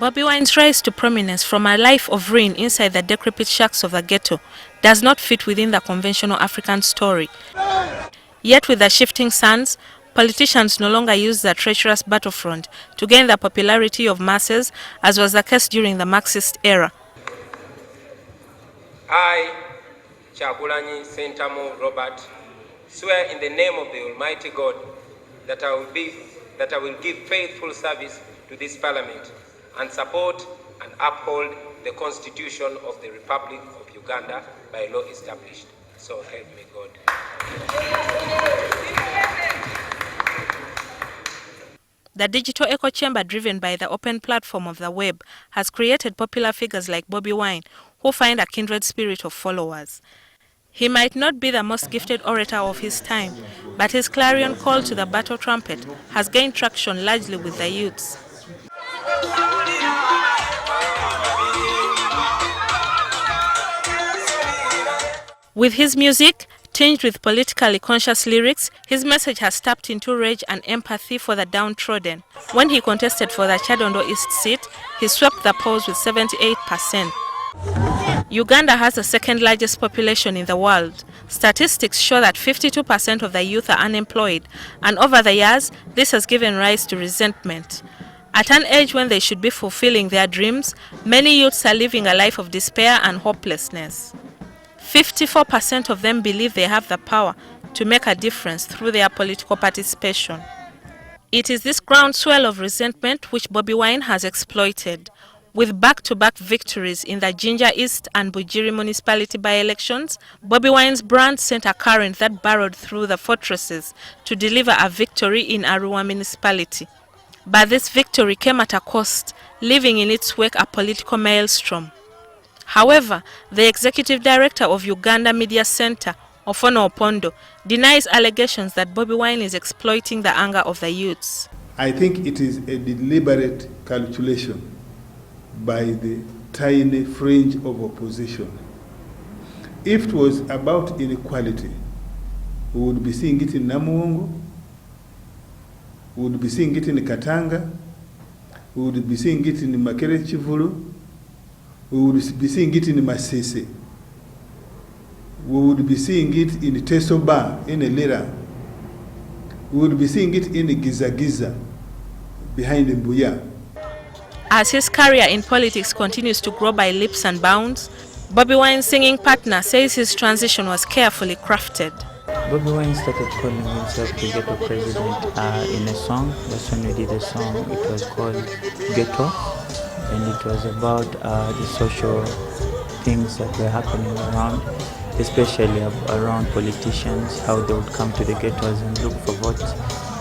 Bobi Wine's rise to prominence from a life of ruin inside the decrepit shacks of the ghetto does not fit within the conventional African story. Yet with the shifting sands, politicians no longer use the treacherous battlefront to gain the popularity of masses, as was the case during the Marxist era. I, Kyangulanyi Sentamu Robert, swear in the name of the Almighty God that I will give faithful service to this Parliament and support and uphold the Constitution of the Republic of Uganda by law established. So help me God. The digital echo chamber driven by the open platform of the web has created popular figures like Bobi Wine, who find a kindred spirit of followers. He might not be the most gifted orator of his time, but his clarion call to the battle trumpet has gained traction largely with the youths. With his music, tinged with politically conscious lyrics, his message has tapped into rage and empathy for the downtrodden. When he contested for the Kyaddondo East seat, he swept the polls with 78%. Uganda has the second largest population in the world. Statistics show that 52% of the youth are unemployed, and over the years, this has given rise to resentment. At an age when they should be fulfilling their dreams, many youths are living a life of despair and hopelessness. 54% of them believe they have the power to make a difference through their political participation. It is this groundswell of resentment which Bobi Wine has exploited. With back-to-back victories in the Ginger East and Arua Municipality by-elections, Bobi Wine's brand sent a current that burrowed through the fortresses to deliver a victory in Arua Municipality. But this victory came at a cost, leaving in its wake a political maelstrom. However, the executive director of Uganda Media Center, Ofono Opondo, denies allegations that Bobi Wine is exploiting the anger of the youths. I think it is a deliberate calculation by the tiny fringe of opposition. If it was about inequality, we would be seeing it in Namuwongo, we would be seeing it in Katanga, we would be seeing it in Makere Chivulu, we would be seeing it in Masese, we would be seeing it in Tesoba, in Elera, we would be seeing it in Giza Giza, behind Mbuya. As his career in politics continues to grow by leaps and bounds, Bobi Wine's singing partner says his transition was carefully crafted. Bobi Wine started calling himself the Ghetto President in a song. That's when we did a song. It was called Ghetto, and it was about the social things that were happening around, especially around politicians, how they would come to the ghettos and look for votes,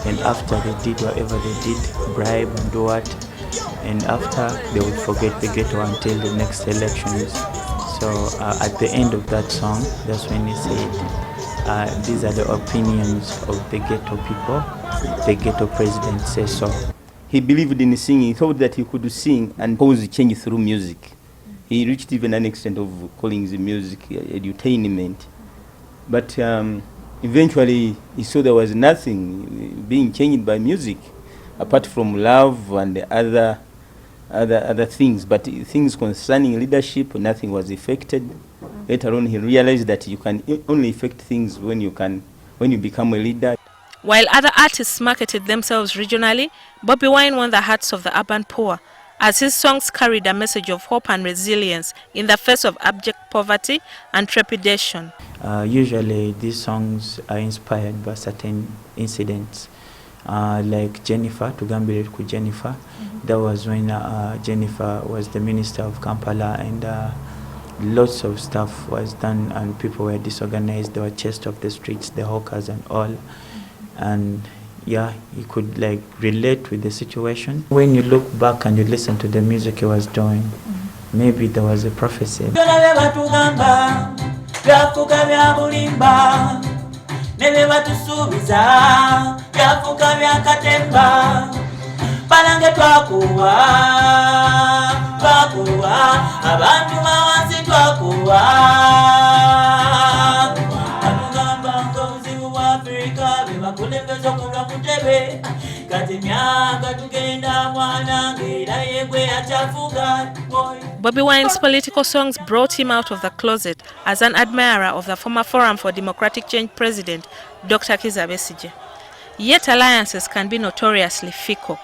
and after they did whatever they did, bribe and do what, and after they would forget the ghetto until the next elections. So at the end of that song, that's when he said, these are the opinions of the ghetto people, the ghetto president says so. He believed in singing. He thought that he could sing and pose change through music. He reached even an extent of calling the music edutainment. But eventually he saw there was nothing being changed by music, apart from love and other things. But things concerning leadership, nothing was affected. Later on, he realized that you can only affect things when you become a leader. While other artists marketed themselves regionally, Bobi Wine won the hearts of the urban poor, as his songs carried a message of hope and resilience in the face of abject poverty and trepidation. Usually, these songs are inspired by certain incidents, like Jennifer, Tugambire ku Jennifer. That was when Jennifer was the minister of Kampala, and lots of stuff was done and people were disorganized. They were chased off the streets, the hawkers and all. And yeah, you could like relate with the situation. When you look back and you listen to the music he was doing, maybe there was a prophecy. Balange twakuwa abantu mawansi twakuwa atugamba ngo obuzibu bwa Afrika bebakulembeza okuva ku ntebe kati emyaka tugenda mwanange era yegwe atafuga. Bobi Wine's political songs brought him out of the closet as an admirer of the former Forum for Democratic Change president, Dr. Kizza Besigye. Yet alliances can be notoriously fickle.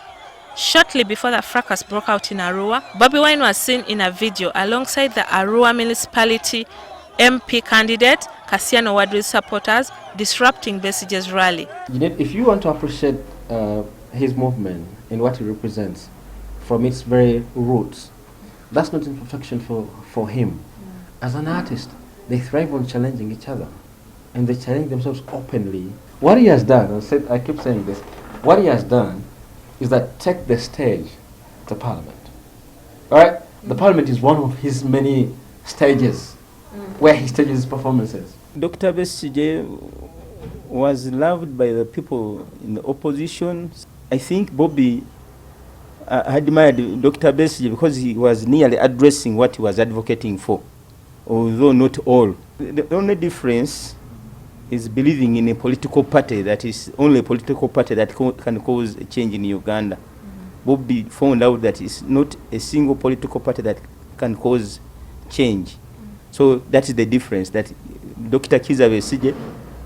Shortly before the fracas broke out in Arua, Bobi Wine was seen in a video alongside the Arua Municipality MP candidate, Kassiano Wadri's supporters, disrupting Besigye's rally. If you want to appreciate his movement and what he represents from its very roots, that's not imperfection for him. As an artist, they thrive on challenging each other, and they challenge themselves openly. What he has done, I keep saying this, what he has done is that take the stage to Parliament. All right? The Parliament is one of his many stages where he stages his performances. Dr. Besigye was loved by the people in the opposition. I think Bobi admired Dr. Besigye because he was nearly addressing what he was advocating for, although not all. The only difference is believing in a political party that is only a political party that can cause a change in Uganda. Bobi found out that it's not a single political party that can cause change. So that is the difference, that Dr. Kizza Besigye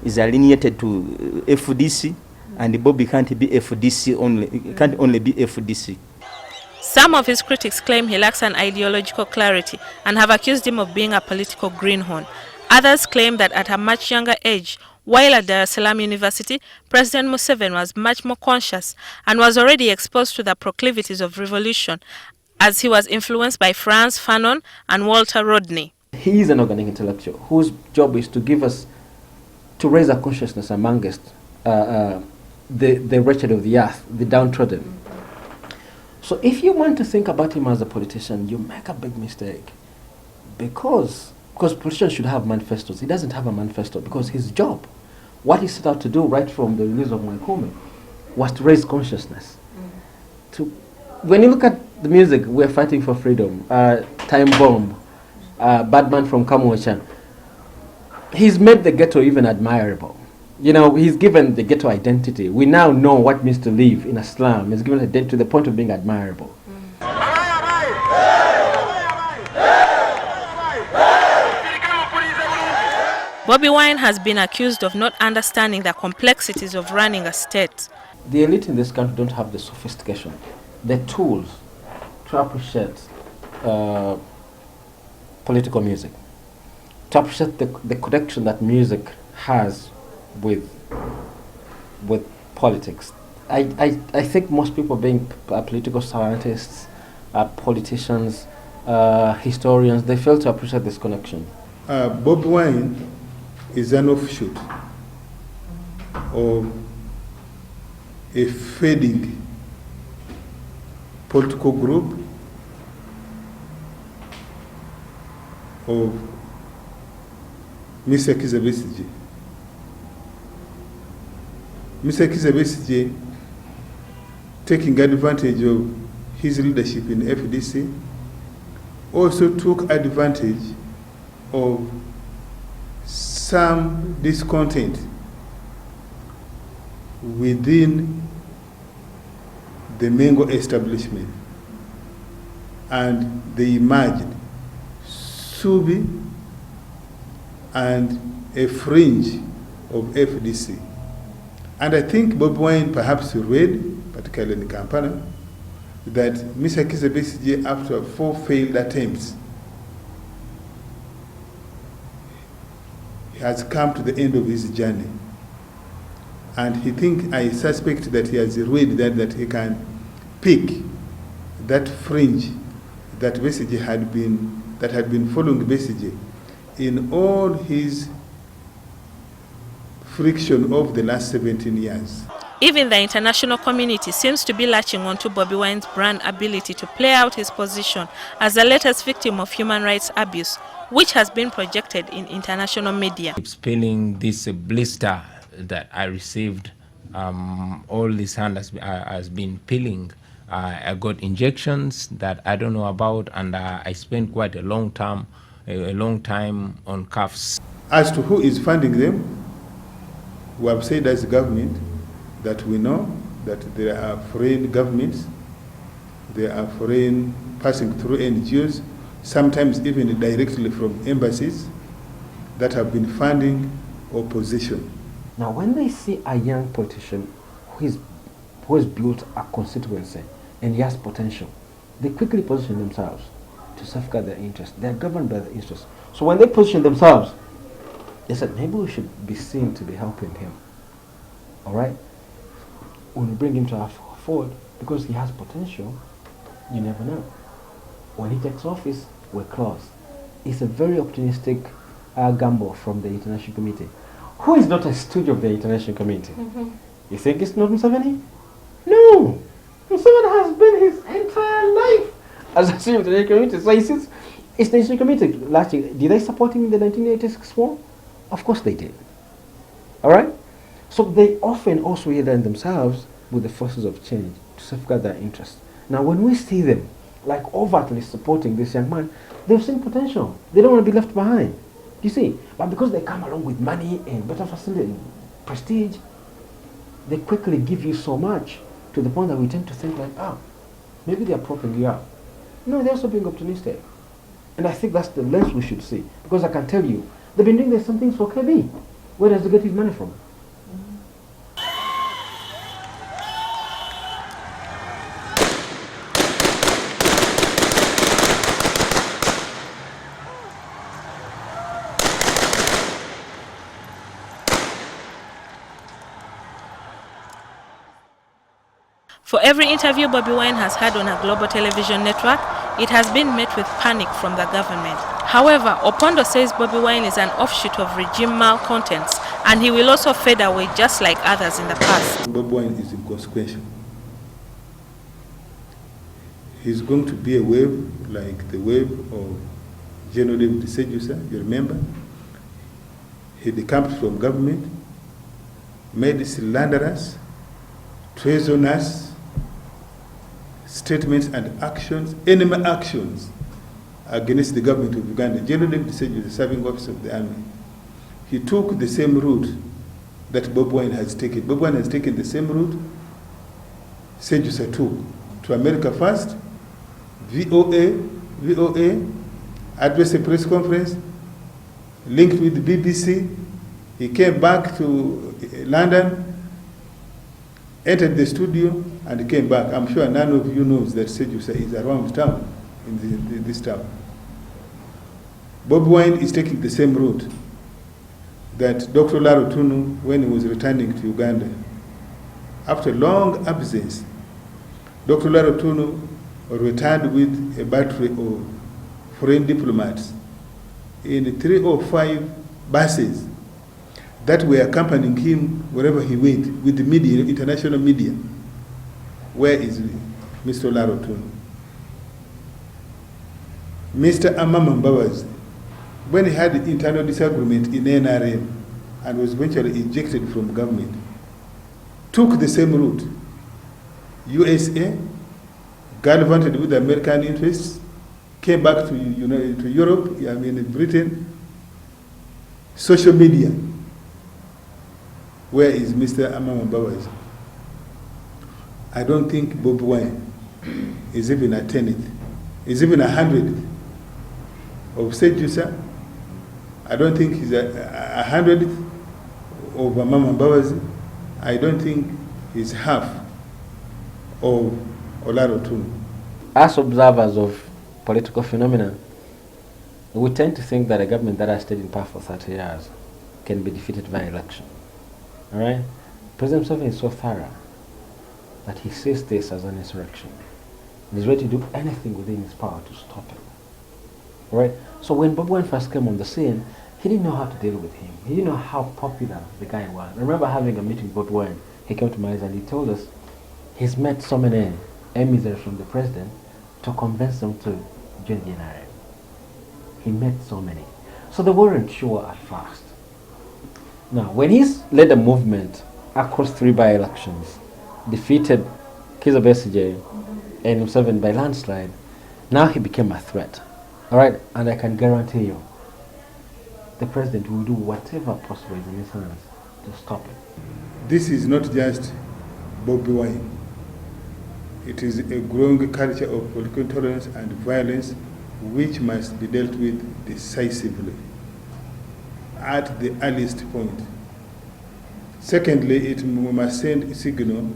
is alienated to FDC, and Bobi can't be FDC only, can't only be FDC. Some of his critics claim he lacks an ideological clarity and have accused him of being a political greenhorn. Others claim that at a much younger age, while at Dar es Salaam University, President Museveni was much more conscious and was already exposed to the proclivities of revolution, as he was influenced by Frantz Fanon and Walter Rodney. He is an organic intellectual whose job is to give us, to raise our consciousness amongst the wretched of the earth, the downtrodden. So if you want to think about him as a politician, you make a big mistake. Because politicians should have manifestos. He doesn't have a manifesto because his job, what he set out to do right from the release of Mwaikome, was to raise consciousness. When you look at the music, We're Fighting for Freedom, Time Bomb, Bad Man from Kamwochan, he's made the ghetto even admirable. You know, he's given the ghetto identity. We now know what it means to live in a slum. He's given identity to the point of being admirable. Bobi Wine has been accused of not understanding the complexities of running a state. The elite in this country don't have the sophistication, the tools to appreciate political music, to appreciate the connection that music has with politics. I think most people, being political scientists, politicians, historians, they fail to appreciate this connection. Bobi Wine is an offshoot of a fading political group of Mr. Kizza Besigye. Mr. Kizza Besigye, taking advantage of his leadership in FDC, also took advantage of some discontent within the Mengo establishment, and they emerged Subi and a fringe of FDC. And I think Bobi Wine perhaps read, particularly in Kampala, that Mr. Kizza Besigye, after 4 failed attempts, has come to the end of his journey. And I suspect that he has read that he can pick that fringe that Besigye had been following Besigye in all his friction of the last 17 years. Even the international community seems to be latching onto Bobi Wine's brand ability to play out his position as the latest victim of human rights abuse, which has been projected in international media. Spilling this blister that I received, all this hand has been peeling. I got injections that I don't know about, and I spent quite a long time on cuffs. As to who is funding them, we have said as the government that we know that there are foreign governments, there are foreign passing through NGOs, sometimes even directly from embassies that have been funding opposition. Now, when they see a young politician who has built a constituency and he has potential, they quickly position themselves to safeguard their interests. They are governed by their interests. So when they position themselves, they said, maybe we should be seen to be helping him. All right? When we bring him to our forward, because he has potential, you never know. When he takes office, we're close. It's a very optimistic gamble from the international community. Who is not a stooge of the international community? You think it's not Museveni? No! Museveni has been his entire life as a stooge of the international community. So he says, it's the international community. Last year, did they support him in the 1986 war? Of course they did. All right? So they often also align themselves with the forces of change to safeguard their interests. Now, when we see them like overtly supporting this young man, they've seen potential. They don't want to be left behind. You see? But because they come along with money and better facility and prestige, they quickly give you so much to the point that we tend to think like, maybe they're propping you up. No, they're also being optimistic. And I think that's the lens we should see. Because I can tell you, they've been doing some things for KB. Where does he get his money from? For every interview Bobi Wine has had on a global television network, it has been met with panic from the government. However, Opondo says Bobi Wine is an offshoot of regime malcontents, and he will also fade away just like others in the past. Bobi Wine is inconsequential. He's going to be a wave like the wave of General David Sejusa, you remember? He decamped from government, made slanderous, treasonous statements and actions, enemy actions against the government of Uganda. General David Sejusa, the serving officer of the army, he took the same route that Bobi Wine has taken. Bobi Wine has taken the same route Sejusa took to America first, VOA, addressed a press conference, linked with the BBC. He came back to London, entered the studio, and came back. I'm sure none of you knows that Sejusa is around town, in this town. Bobi Wine is taking the same route that Dr. Laro Tunu, when he was returning to Uganda. After long absence, Dr. Laro Tunu returned with a battery of foreign diplomats in 3 or 5 buses that were accompanying him wherever he went with the media, international media. Where is Mr. Laro Tunu? Mr. Amama Mbabazi, when he had internal disagreement in NRM and was eventually ejected from government, took the same route. USA, gallivanted with American interests, came back to Europe, Britain. Social media. Where is Mr. Amama Mbabazi? I don't think Bobi Wine is even a 10th, is even 100th of Sejusa. I don't think he's a 100th of Amama Mbabazi. I don't think he's half of Olaro Tunu. As observers of political phenomena, we tend to think that a government that has stayed in power for 30 years can be defeated by election. All right? President Museveni is so thorough that he sees this as an insurrection. He's ready to do anything within his power to stop it. All right? So when Bobi Wine first came on the scene, he didn't know how to deal with him. He didn't know how popular the guy was. I remember having a meeting with Bobi Wine. He came to Malaysia and he told us he's met so many emissaries from the president to convince them to join the NRM. He met so many. So they weren't sure at first. Now, when he's led a movement across 3 by-elections, defeated Kizza Besigye and Museveni by landslide, now he became a threat. All right? And I can guarantee you, the president will do whatever possible is in his hands to stop it. This is not just Bobi Wine. It is a growing culture of political intolerance and violence which must be dealt with decisively at the earliest point. Secondly, it must send a signal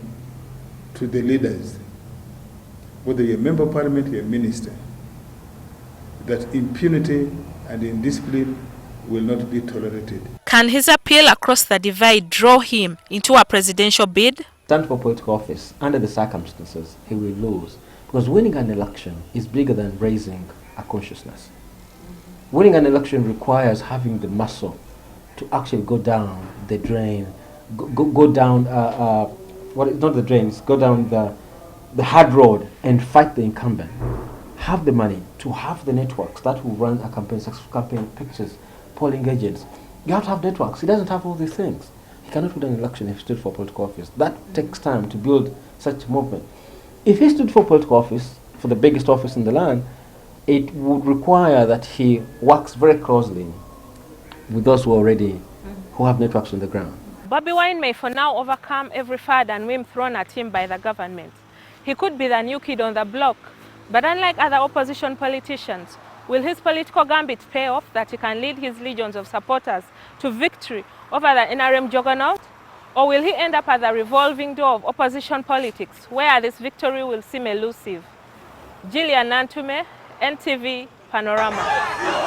to the leaders, whether you're a member of parliament, you're a minister, that impunity and indiscipline will not be tolerated. Can his appeal across the divide draw him into a presidential bid? Stand for political office, under the circumstances, he will lose. Because winning an election is bigger than raising a consciousness. Winning an election requires having the muscle to actually go down the drain, go down, not the drains, go down the hard road and fight the incumbent. Have the money, to have the networks that will run a campaign, successful campaign pictures, polling agents. You have to have networks. He doesn't have all these things. He cannot win an election if he stood for political office. That takes time to build such a movement. If he stood for political office, for the biggest office in the land, it would require that he works very closely with those who have networks on the ground. Bobi Wine may for now overcome every fad and whim thrown at him by the government. He could be the new kid on the block, but unlike other opposition politicians, will his political gambit pay off that he can lead his legions of supporters to victory over the NRM juggernaut? Or will he end up at the revolving door of opposition politics, where this victory will seem elusive? Gillian Nantume, NTV Panorama.